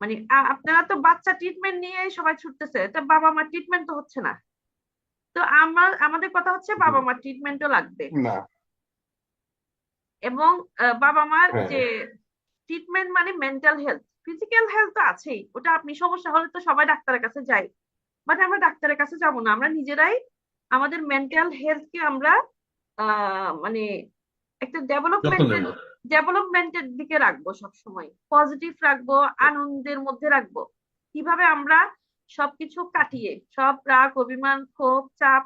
মানে আপনারা তো বাচ্চা ট্রিটমেন্ট নিয়ে সবাই ছুটতেছে, তা বাবা মা ট্রিটমেন্ট তো হচ্ছে না। তো আমাদের কথা হচ্ছে বাবা হুম। মা ট্রিটমেন্টও লাগবে। না। এবং বাবা মার হ্যাঁ। যে ট্রিটমেন্ট মানে মেন্টাল হেলথ, ফিজিক্যাল হেলথ তো আছেই, ওটা আপনি সমস্যা হলে তো সবাই ডাক্তারের কাছে যাই, বাট আমরা ডাক্তারের কাছে যাব না, আমরা নিজেরাই আমাদের মেন্টাল হেলথ কে আমরা মানে একটা যত্ন নেব। ডেভেলপমেন্টের দিকে রাখবো, সব সময় পজিটিভ রাখবো, আনন্দের মধ্যে রাখবো। কিভাবে আমরা সবকিছু কাটিয়ে, সব রাগ অভিমান ক্ষোভ চাপ,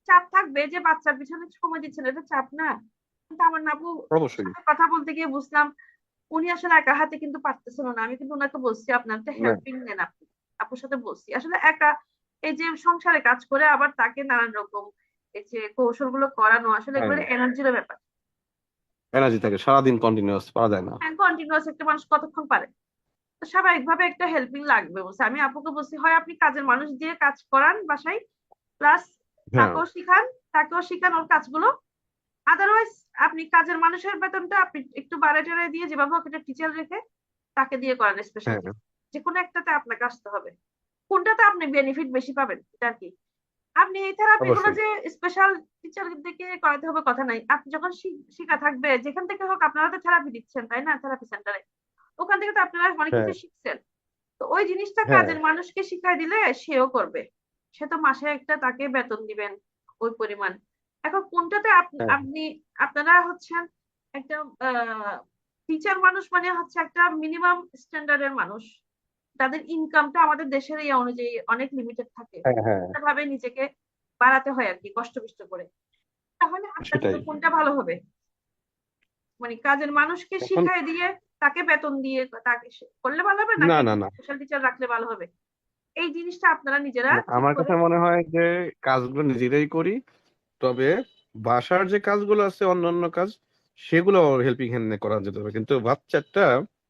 চাপ থাকবে যে বাচ্চার পিছনে সময় দিচ্ছেন, এটা চাপ না? কিন্তু আমার নাবু অবশ্যই। সাথে কথা বলতে গিয়ে বুঝলাম উনি আসলে একা হাতে কিন্তু পারতেছিল না। আমি কিন্তু ওনাকে বলছি আপনার একটা না। হেল্পিং নেন আপনি। আপুর সাথে বলছি আসলে একা এই যে সংসারে কাজ করে আবার তাকে নানান রকম এই যে কৌশল গুলো করানো, আসলে হ্যাঁ, এগুলো এনার্জির ব্যাপার। এনার্জি থাকে সারাদিন, কন্টিনিউয়াস পারা যায় না। হ্যাঁ, কন্টিনিউয়াস একটা মানুষ কতক্ষণ পারে? তো স্বাভাবিকভাবে একটা হেল্পিং লাগবে বলছে। আমি আপুকে বলছি হয় আপনি কাজের মানুষ দিয়ে কাজ করান বাসায়, প্লাস হ্যাঁ, তাকেও শিখান, তাকেও শিখান ওর কাজগুলো। আদারওয়াইজ আপনি কাজের মানুষের বেতনটা আপনি একটু বাড়ায় টাড়ায় দিয়ে যেভাবে হোক একটা টিচার রেখে তাকে দিয়ে করান স্পেশাল হ্যাঁ, ক্লাস। যে কোনো একটাতে আপনাকে আসতে হবে, কোনটাতে আপনি বেনিফিট বেশি পাবেন এটা আর কি। আপনি এই থেরাপি গুলো অবশ্যই। যে স্পেশাল টিচার দিকে করাতে হবে কথা নাই, আপনি যখন শিখা থাকবে যেখান থেকে হোক, আপনারা তো থেরাপি দিচ্ছেন তাই না থেরাপি সেন্টারে, ওখান থেকে তো আপনারা অনেক হ্যাঁ, কিছু শিখছেন। তো ওই জিনিসটা হ্যাঁ, কাজের মানুষকে শিখাই দিলে সেও করবে। সে তো মাসে একটা তাকে বেতন দিবেন ওই পরিমাণ। এখন কোনটাতে হ্যাঁ, আপনি আপনারা হচ্ছেন একটা টিচার মানুষ মানে হচ্ছে একটা মিনিমাম স্ট্যান্ডার্ডের মানুষ, তাদের ইনকামটা আমাদের দেশের এই অনুযায়ী অনেক লিমিটেড থাকে, হ্যাঁ, হ্যাঁ, ভাবে নিজেকে বাড়াতে হয় আর কি, কষ্ট কষ্ট করে। তাহলে আপনার জন্য সেটাই। কোনটা ভালো হবে? মানে কাজের মানুষকে এখন শিখাই দিয়ে তাকে বেতন দিয়ে তাকে করলে ভালো হবে, না, নাকি না, না, স্পেশাল টিচার রাখলে ভালো হবে? এই জিনিসটা আপনারা নিজেরা না, ঠিক আমার করে। কাছে মনে হয় যে কাজগুলো নিজেরাই করি। তবে বাসার যে কাজগুলো আছে, অন্যান্য কাজ, সেগুলো হেল্পিং হ্যান্ড দিয়ে করা যেতে পারে, কিন্তু বাচ্চাটা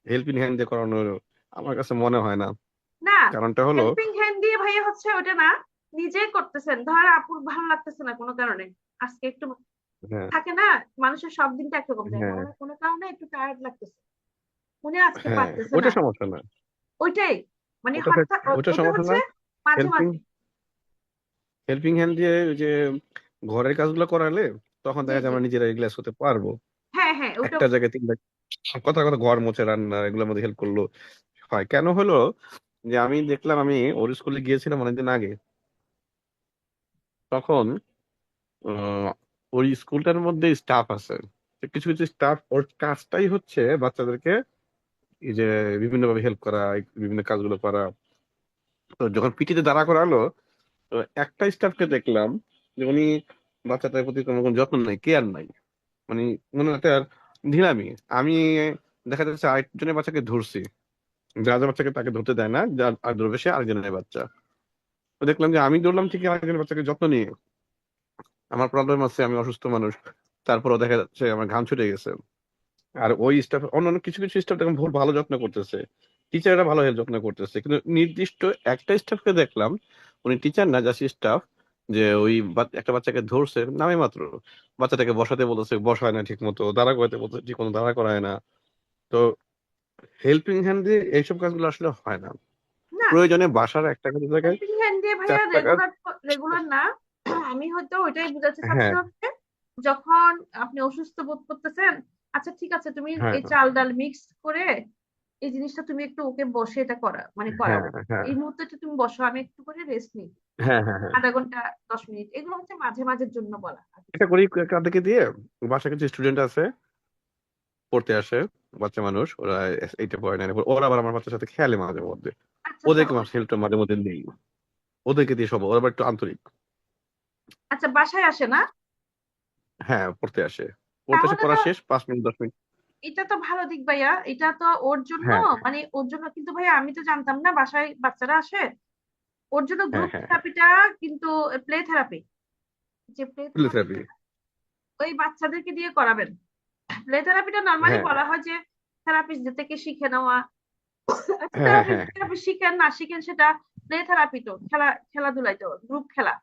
হেল্পিং হ্যান্ড দিয়ে করানো আমার কাছে মনে হয় না। না, কারণটা হলো, হেল্পিং হ্যান্ড দিয়ে ভাইয়া হচ্ছে ওটা না, নিজেই করতেছেন, ধর আপুর ভালো লাগতেছে না কোনো কারণে, আজকে একটু হ্যাঁ, থাকে না, মানুষের সব দিনটা একরকম যায় না, হ্যাঁ, ওনার কোনো কারণে একটু টায়ার্ড লাগতেছে, উনি আজকে হ্যাঁ, পারতেছে ওটা না। সমস্যা না। ওইটাই মানে ওটা হঠাৎ ওটা ওটা সমস্যা হচ্ছে না। মাঝে হেল্পিং মাঝে। হেল্পিং হ্যান্ড দিয়ে ওই যে ঘরের কাজগুলো করালে তখন জি দেখা যায় জি, আমরা নিজেরা এগুলা হতে পারবো। হ্যাঁ হ্যাঁ ওটা। একটা জায়গায় তিনটা, কথা কথা ঘর মোছা, রান্না, এগুলোর মধ্যে হেল্প করলো হয়। কেন হলো যে আমি দেখলাম, আমি ওর স্কুলে গিয়েছিলাম অনেকদিন আগে। তখন আহ, ওই স্কুলটার মধ্যে স্টাফ আছে। তো কিছু কিছু স্টাফ ওর কাজটাই হচ্ছে বাচ্চাদেরকে এই যে বিভিন্ন ভাবে হেল্প করা, এই বিভিন্ন কাজগুলো করা। তো যখন পিটিতে দাঁড়া করালো, তো একটা স্টাফকে দেখলাম যে উনি বাচ্চাটার প্রতি কোনো কোনো যত্ন নাই, কেয়ার নাই। মানে মনে হচ্ছে আর ঢিলামি। আমি দেখা যাচ্ছে আরেকজনের বাচ্চাকে ধরছি, যা যা বাচ্চাকে তাকে ধরতে দেয় না, যার আর ধরবে সে আরেকজনের বাচ্চা। তো দেখলাম যে আমি ধরলাম ঠিকই আরেকজনের বাচ্চাকে যত্ন নিয়ে, আমার প্রবলেম আছে, আমি অসুস্থ মানুষ, তারপরও দেখা যাচ্ছে আমার ঘাম ছুটে গেছে। আর ওই স্টাফ, অন্যান্য কিছু কিছু স্টাফ দেখলাম ভুল ভালো যত্ন করতেছে, টিচাররা ভালো যত্ন করতেছে, কিন্তু নির্দিষ্ট একটা স্টাফকে দেখলাম, উনি টিচার না, জাস্ট স্টাফ, যে ওই একটা বাচ্চাকে ধরছে নামে মাত্র, বাচ্চাটাকে বসাতে বলতেছে, বসায় না ঠিক মতো, দাঁড়া করাতে বলতেছে, ঠিক মতো দাঁড়া করায় না। তো হেল্পিং হ্যান্ড দিয়ে এইসব কাজগুলো আসলে হয় না। না, প্রয়োজনে বাসার একটা কাজের জায়গায় হেল্পিং হ্যান্ড দিয়ে ভাইয়া চারটা কাজ। রেগুলার রেগুলার না। আমি হয়তো ওইটাই বুঝাতে হ্যাঁ, চাচ্ছিলাম যে যখন আপনি অসুস্থ বোধ করতেছেন, আচ্ছা ঠিক আছে তুমি হ্যাঁ, এই চাল ডাল মিক্স করে এই জিনিসটা তুমি একটু ওকে বসে এটা করা মানে হ্যাঁ, করাও, হ্যাঁ, এই মুহূর্তে একটু তুমি বসো, আমি একটু করে রেস্ট নিই, হ্যাঁ, হ্যাঁ, হ্যাঁ, আধা ঘন্টা 10 মিনিট, এগুলো হচ্ছে মাঝে মাঝের জন্য বলা আর কিছু এটা না। করি। কাদেরকে দিয়ে, বাসায় কিছু স্টুডেন্ট আছে পড়তে আসে, বাচ্চা মানুষ, ওরা এইটা পড়ে না, ওরা আবার আমার বাচ্চার সাথে খেলে মাঝে মধ্যে, আচ্ছা আচ্ছা ওদেরকে হেল্পটা মাঝে মধ্যে নেই, ওদেরকে দিয়ে সব, ওরা আবার একটু আন্তরিক। আচ্ছা বাসায় আসে না? হ্যাঁ, পড়তে আসে, পড়তে এসে তাহলে পড়া তো শেষ 5 মিনিট 10 মিনিট। এটা তো ভালো দিক ভাইয়া, এটা তো ওর জন্য হ্যাঁ, মানে ওর জন্য কিন্তু ভাইয়া আমি তো জানতাম না বাসায় বাচ্চারা আসে, ওর জন্য হ্যাঁ, গ্রুপ হ্যাঁ, হ্যাঁ, থেরাপিটা কিন্তু প্লে থেরাপি, যে প্লে ফিজিওথেরাপি। থেরাপিটা ওই বাচ্চাদেরকে দিয়ে করাবেন। প্লে থেরাপিটা নর্মালি হ্যাঁ, বলা হয় যে থেরাপিস্ট থেকে শিখে নেওয়া। আচ্ছা হ্যাঁ, হ্যাঁ, থেরাপি শিখেন না শিখেন সেটা প্লে থেরাপি তো খেলাধুলাই তো গ্রুপ খেলা,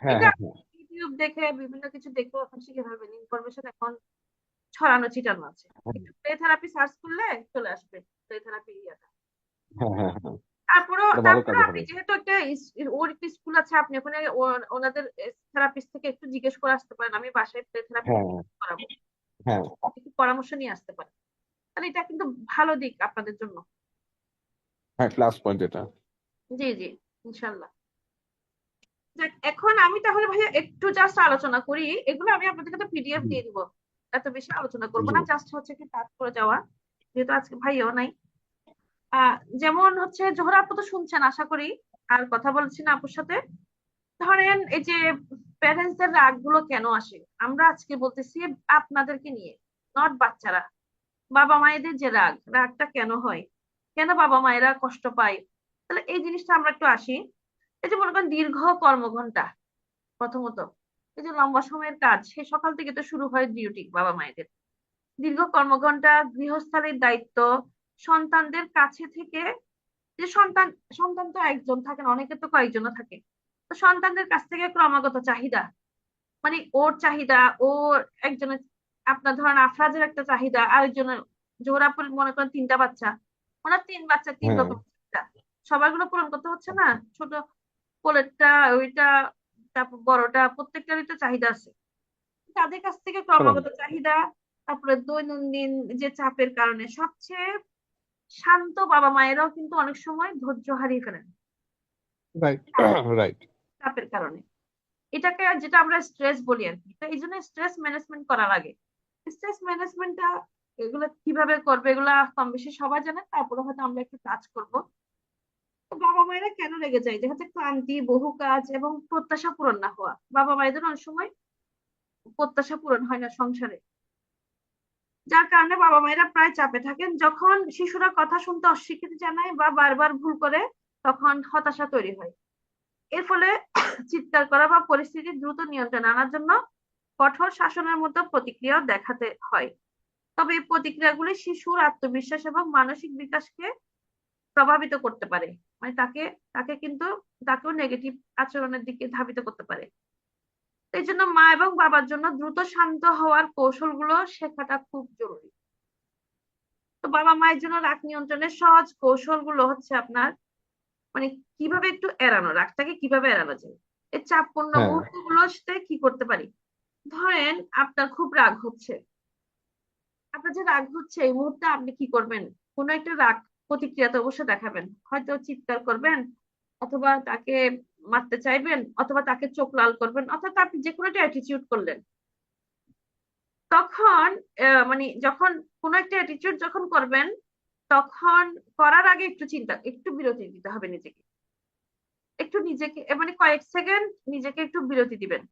হ্যাঁ, এটা হ্যাঁ, হ্যাঁ, ইউটিউব দেখে বিভিন্ন কিছু দেখে এখন শিখে ফেলবেন, ইনফরমেশন এখন ছড়ানো ছিটানো আছে। একটু প্লে থেরাপি সার্চ করলে চলে আসবে প্লে থেরাপি ইয়েটা। হ্যাঁ, হ্যাঁ, হ্যাঁ, তারপরেও এটা ভালো তারপরে কাজে আপনি হবে। যেহেতু একটা ওর একটা স্কুল আছে, আপনি ওখানে ওনাদের থেরাপিস্ট থেকে একটু জিজ্ঞেস করে আসতে পারেন, আমি বাসায় প্লে থেরাপি হ্যাঁ, করাবো, হ্যাঁ, একটু পরামর্শ নিয়ে আসতে পারেন। তাহলে এটা কিন্তু ভালো দিক আপনাদের জন্য। হ্যাঁ, প্লাস পয়েন্ট এটা। জি জি, ইনশাল্লাহ। যাক, এখন আমি তাহলে ভাইয়া একটু জাস্ট আলোচনা করি, এগুলো আমি আপনাদের কাছে পিডিএফ হুম, দিয়ে দিব, এত বেশি আলোচনা করবো জি, না, জাস্ট হচ্ছে কি কাজ করে যাওয়া, যেহেতু আজকে ভাইয়াও নাই। যেমন হচ্ছে জোহরা আপু তো শুনছেন আশা করি, আর কথা বলছি না আপুর সাথে। ধরেন এই যে প্যারেন্টসদের রাগ গুলো কেন আসে, আমরা আজকে বলতেছি আপনাদেরকে নিয়ে, নট বাচ্চারা। বাবা মায়েদের যে রাগটা কেন হয়, কেন বাবা মায়েরা কষ্ট পায়, তাহলে এই জিনিসটা আমরা একটু আসি। এই যে মনে করেন দীর্ঘ কর্মঘণ্টা, প্রথমত এই যে লম্বা সময়ের কাজ, সে সকাল থেকে তো শুরু হয় ডিউটি বাবা মায়েদের, দীর্ঘ কর্মঘণ্টা, গৃহস্থালীর দায়িত্ব, সন্তানদের কাছে থেকে, যে সন্তান তো একজন থাকে না, অনেকে তো কয়েকজনও থাকে, তো সন্তানদের কাছ থেকে ক্রমাগত চাহিদা, মানে ওর চাহিদা, ওর একজনের, আপনার ধরেন আফরাজের একটা চাহিদা, আরেকজনের, জোহরাপুর মনে করেন তিনটা বাচ্চা, ওনার তিন বাচ্চা তিন হ্যাঁ, রকম চাহিদা, সবাইগুলো পূরণ করতে হচ্ছে না, ছোট কোলেরটা, ওইটা, তারপর বড়টা, প্রত্যেকটারই তো চাহিদা আছে, তাদের কাছ থেকে শোনেন, ক্রমাগত চাহিদা, তারপরে দৈনন্দিন যে চাপের কারণে সবচেয়ে শান্ত বাবা মায়েরাও কিন্তু অনেক সময় ধৈর্য হারিয়ে ফেলেন রাইট, রাইট, চাপের কারণে। এটাকে যেটা আমরা স্ট্রেস বলি আর কি, তো এই জন্য স্ট্রেস ম্যানেজমেন্ট করা লাগে। স্ট্রেস ম্যানেজমেন্টটা এগুলো কিভাবে করবে, এগুলা কম বেশি সবাই জানে, তারপরে হয়তো আমরা একটু কাজ করব। তো বাবা মায়েরা কেন রেগে যায়, দেখা যাচ্ছে ক্লান্তি, বহু কাজ এবং প্রত্যাশা পূরণ না হওয়া, বাবা মায়েদের অনেক সময় প্রত্যাশা পূরণ হয় না সংসারে, যার কারণে বাবা মায়েরা প্রায় চাপে থাকেন। যখন শিশুরা কথা শুনতে অস্বীকৃতি জানায় বা বারবার ভুল করে, তখন হতাশা তৈরি হয়। এর ফলে চিৎকার করা বা পরিস্থিতি দ্রুত নিয়ন্ত্রণে আনার জন্য কঠোর শাসনের মতো প্রতিক্রিয়াও দেখাতে হয়। তবে এই প্রতিক্রিয়াগুলি শিশুর আত্মবিশ্বাস এবং মানসিক বিকাশকে প্রভাবিত করতে পারে, মানে তাকে তাকে কিন্তু তাকেও নেগেটিভ আচরণের দিকে ধাবিত করতে পারে। এই জন্য মা এবং বাবার জন্য দ্রুত শান্ত হওয়ার কৌশলগুলো শেখাটা খুব জরুরি। তো বাবা মায়ের জন্য রাগ নিয়ন্ত্রণের সহজ কৌশলগুলো হচ্ছে আপনার, মানে কিভাবে একটু এড়ানো, রাগটাকে কিভাবে এড়ানো যায়, এই চাপপূর্ণ হ্যাঁ, মুহূর্তগুলোতে কি করতে পারি। ধরেন আপনার খুব রাগ হচ্ছে, আপনার যে রাগ হচ্ছে এই মুহূর্তে আপনি কি করবেন, কোনো একটা রাগ প্রতিক্রিয়া তো অবশ্যই দেখাবেন, হয়তো চিৎকার করবেন, অথবা তাকে মারতে চাইবেন, অথবা তাকে চোখ লাল করবেন, অথবা আপনি যে কোনো একটা অ্যাটিটিউড করলেন। তখন মানে যখন কোনো একটা অ্যাটিটিউড যখন করবেন, তখন করার আগে একটু চিন্তা, একটু বিরতি দিতে হবে নিজেকে, একটু নিজেকে মানে কয়েক সেকেন্ড নিজেকে একটু বিরতি দিবেন।